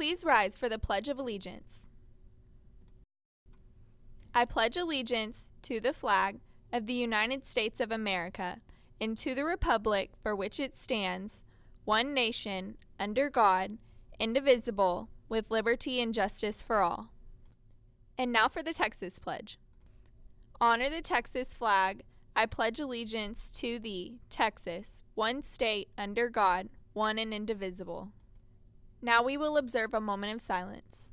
Please rise for the Pledge of Allegiance. I pledge allegiance to the flag of the United States of America and to the republic for which it stands, one nation, under God, indivisible, with liberty and justice for all. And now for the Texas Pledge. Honor the Texas flag. I pledge allegiance to thee, Texas, one state under God, one and indivisible. Now we will observe a moment of silence.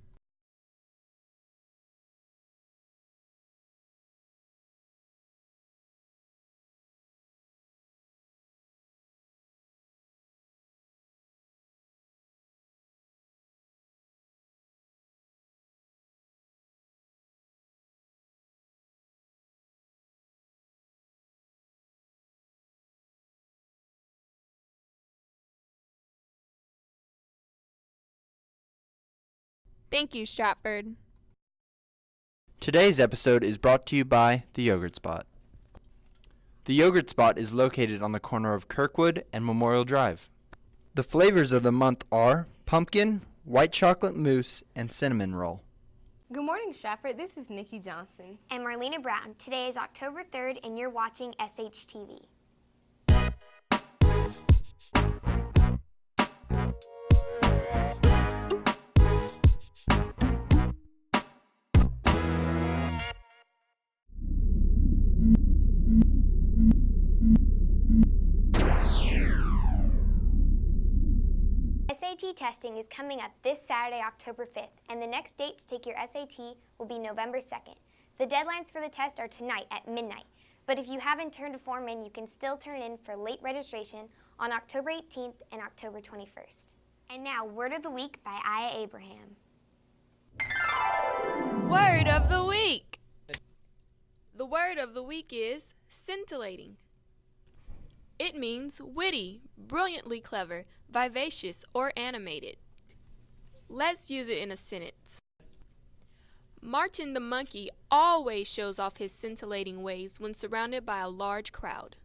Thank you, Stratford. Today's episode is brought to you by The Yogurt Spot. The Yogurt Spot is located on the corner of Kirkwood and Memorial Drive. The flavors of the month are pumpkin, white chocolate mousse, and cinnamon roll. Good morning, Stratford. This is Nikki Johnson. And Marlena Brown. Today is October 3rd, and you're watching SHTV. SAT testing is coming up this Saturday, October 5th, and the next date to take your SAT will be November 2nd. The deadlines for the test are tonight at midnight, but if you haven't turned a form in, you can still turn it in for late registration on October 18th and October 21st. And now, Word of the Week by Aya Abraham. Word of the Week! The word of the week is scintillating. It means witty, brilliantly clever, vivacious, or animated. Let's use it in a sentence. Martin the monkey always shows off his scintillating ways when surrounded by a large crowd.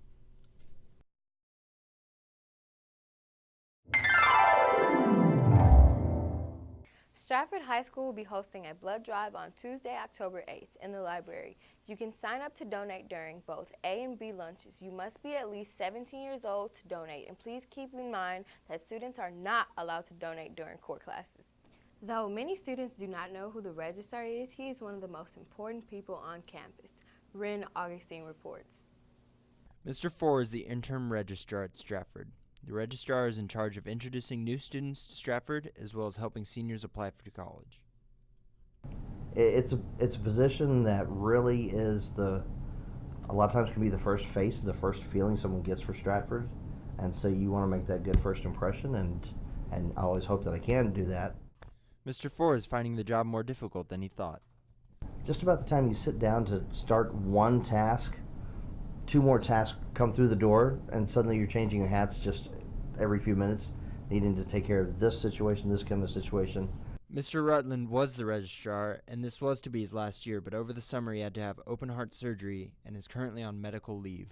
Stratford High School will be hosting a blood drive on Tuesday, October 8th in the library. You can sign up to donate during both A and B lunches. You must be at least 17 years old to donate, and please keep in mind that students are not allowed to donate during core classes. Though many students do not know who the registrar is, he is one of the most important people on campus. Ren Augustine reports. Mr. Fore is the interim registrar at Stratford. The registrar is in charge of introducing new students to Stratford as well as helping seniors apply for college. It's a position that really is a lot of times can be the first face, the first feeling someone gets for Stratford, and so you want to make that good first impression, and I always hope that I can do that. Mr. Fore is finding the job more difficult than he thought. Just about the time you sit down to start one task, two more tasks come through the door, and suddenly you're changing your hats just every few minutes, needing to take care of this situation, this kind of situation. Mr. Rutland was the registrar, and this was to be his last year, but over the summer he had to have open heart surgery and is currently on medical leave.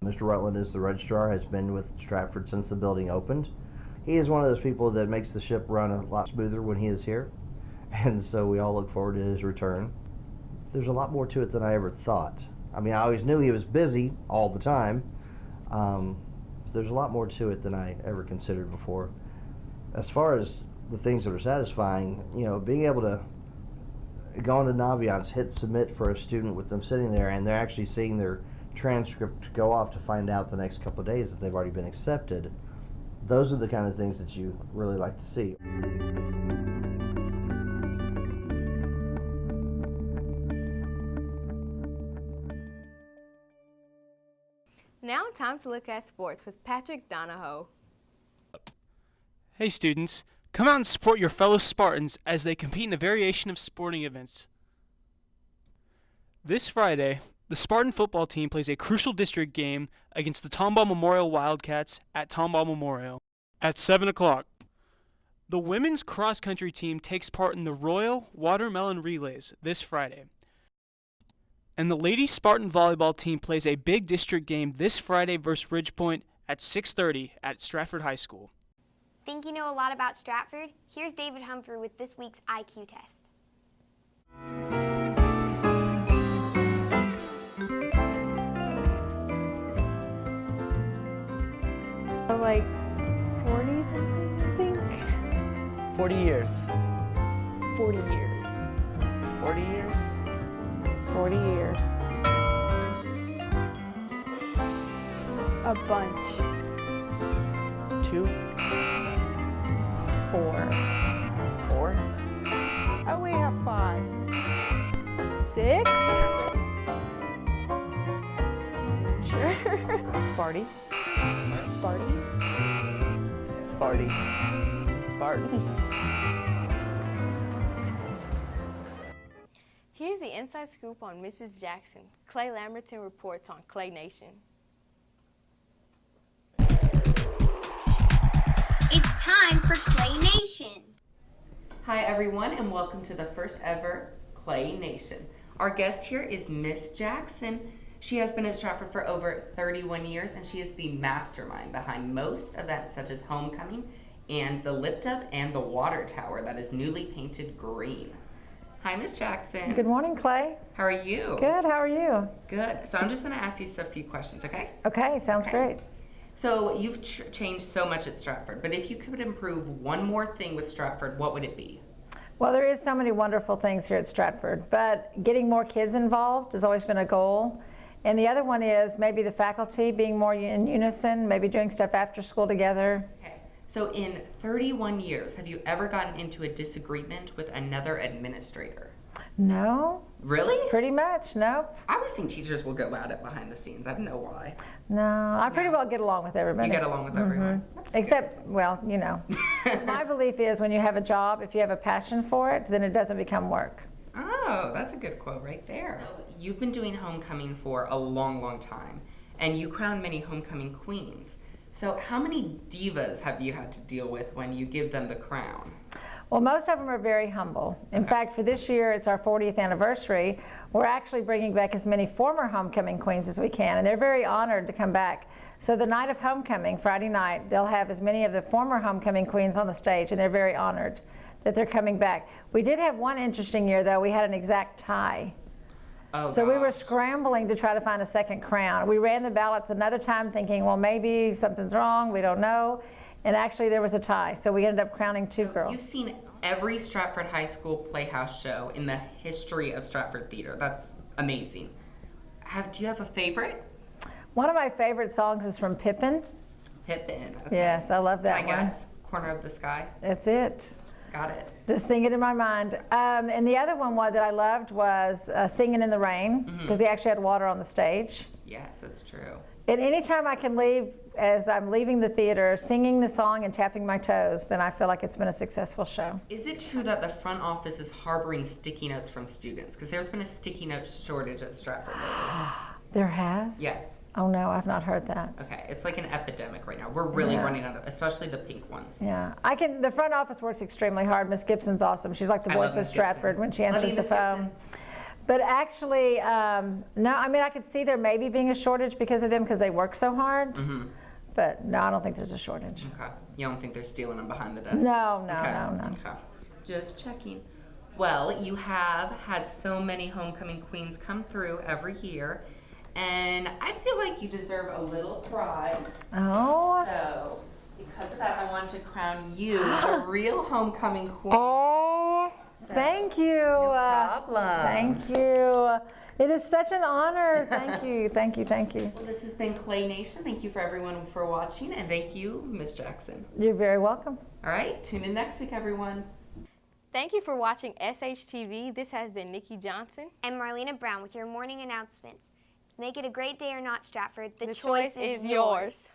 Mr. Rutland is the registrar, has been with Stratford since the building opened. He is one of those people that makes the ship run a lot smoother when he is here, and so we all look forward to his return. There's a lot more to it than I ever thought. I mean, I always knew he was busy all the time. There's a lot more to it than I ever considered before. As far as the things that are satisfying, you know, being able to go into Naviance, hit submit for a student with them sitting there, and they're actually seeing their transcript go off to find out the next couple of days that they've already been accepted. Those are the kind of things that you really like to see. Now time to look at sports with Patrick Donahoe. Hey students, come out and support your fellow Spartans as they compete in a variation of sporting events. This Friday, the Spartan football team plays a crucial district game against the Tomball Memorial Wildcats at Tomball Memorial at 7 o'clock. The women's cross-country team takes part in the Royal Watermelon Relays this Friday. And the ladies Spartan volleyball team plays a big district game this Friday versus Ridgepoint at 6:30 at Stratford High School. Think you know a lot about Stratford? Here's David Humphrey with this week's IQ test. Like 40 something, I think. 40 years. 40 years. 40 years? 40 years. A bunch. 2? 4. 4? Oh, we have 5. 6? Sure. Sparty? Sparty? Sparty. Spartan. Here's the inside scoop on Mrs. Jackson. Clay Lamberton reports on Clay Nation. It's time for Clay Nation. Hi everyone and welcome to the first ever Clay Nation. Our guest here is Miss Jackson. She has been at Stratford for over 31 years and she is the mastermind behind most events such as Homecoming and the Lift Up and the Water Tower that is newly painted green. Hi Miss Jackson. Good morning, Clay. How are you? Good, how are you? Good. So I'm just going to ask you a few questions, okay? Okay, sounds great. So you've changed so much at Stratford, but if you could improve one more thing with Stratford, what would it be? Well, there is so many wonderful things here at Stratford, but getting more kids involved has always been a goal. And the other one is maybe the faculty being more in unison, maybe doing stuff after school together. Okay. So in 31 years, have you ever gotten into a disagreement with another administrator? No. Really? Pretty much, nope. I always think teachers will go at it behind the scenes. I don't know why. No, I pretty well get along with everybody. You get along with everyone. Except, well, you know, my belief is when you have a job, if you have a passion for it, then it doesn't become work. Oh, that's a good quote right there. You've been doing homecoming for a long, long time, and you crown many homecoming queens. So how many divas have you had to deal with when you give them the crown? Well, most of them are very humble. In fact, for this year, it's our 40th anniversary. We're actually bringing back as many former homecoming queens as we can, and they're very honored to come back. So the night of homecoming, Friday night, they'll have as many of the former homecoming queens on the stage, and they're very honored that they're coming back. We did have one interesting year, though. We had an exact tie. Oh, so we were gosh. scrambling to try to find a second crown. We ran the ballots another time thinking, well, maybe something's wrong, we don't know. And actually there was a tie, so we ended up crowning two girls. You've seen every Stratford High School Playhouse show in the history of Stratford Theater. That's amazing. Do you have a favorite? One of my favorite songs is from Pippin. Pippin. Okay. Yes, I love that I one. guess. Corner of the Sky. That's it. Got it. Just sing it in my mind. And the other one that I loved was Singing in the Rain, because he actually had water on the stage. Yes, that's true. And anytime I can leave, as I'm leaving the theater, singing the song and tapping my toes, then I feel like it's been a successful show. Is it true that the front office is harboring sticky notes from students? Because there's been a sticky note shortage at Stratford lately. There has? Yes. Oh no, I've not heard that. Okay, it's like an epidemic right now. We're really running out of, especially the pink ones. Yeah, the front office works extremely hard. Miss Gibson's awesome. She's like the I voice love of Miss Stratford Gibson. when she Love answers you, the Miss phone. Gibson. But actually, no, I mean, I could see there maybe being a shortage because of them because they work so hard. Mm-hmm. But no, I don't think there's a shortage. Okay. You don't think they're stealing them behind the desk? No. Okay. Just checking. Well, you have had so many homecoming queens come through every year, and I feel like you deserve a little prize. Oh. So, because of that, I want to crown you the real homecoming queen. Oh, thank you. No problem. Thank you. It is such an honor. Thank you. Well, this has been Clay Nation. Thank you for everyone for watching, and thank you, Miss Jackson. You're very welcome. All right, tune in next week, everyone. Thank you for watching SHTV. This has been Nikki Johnson And Marlena Brown with your morning announcements. Make it a great day or not, Stratford. The choice is yours.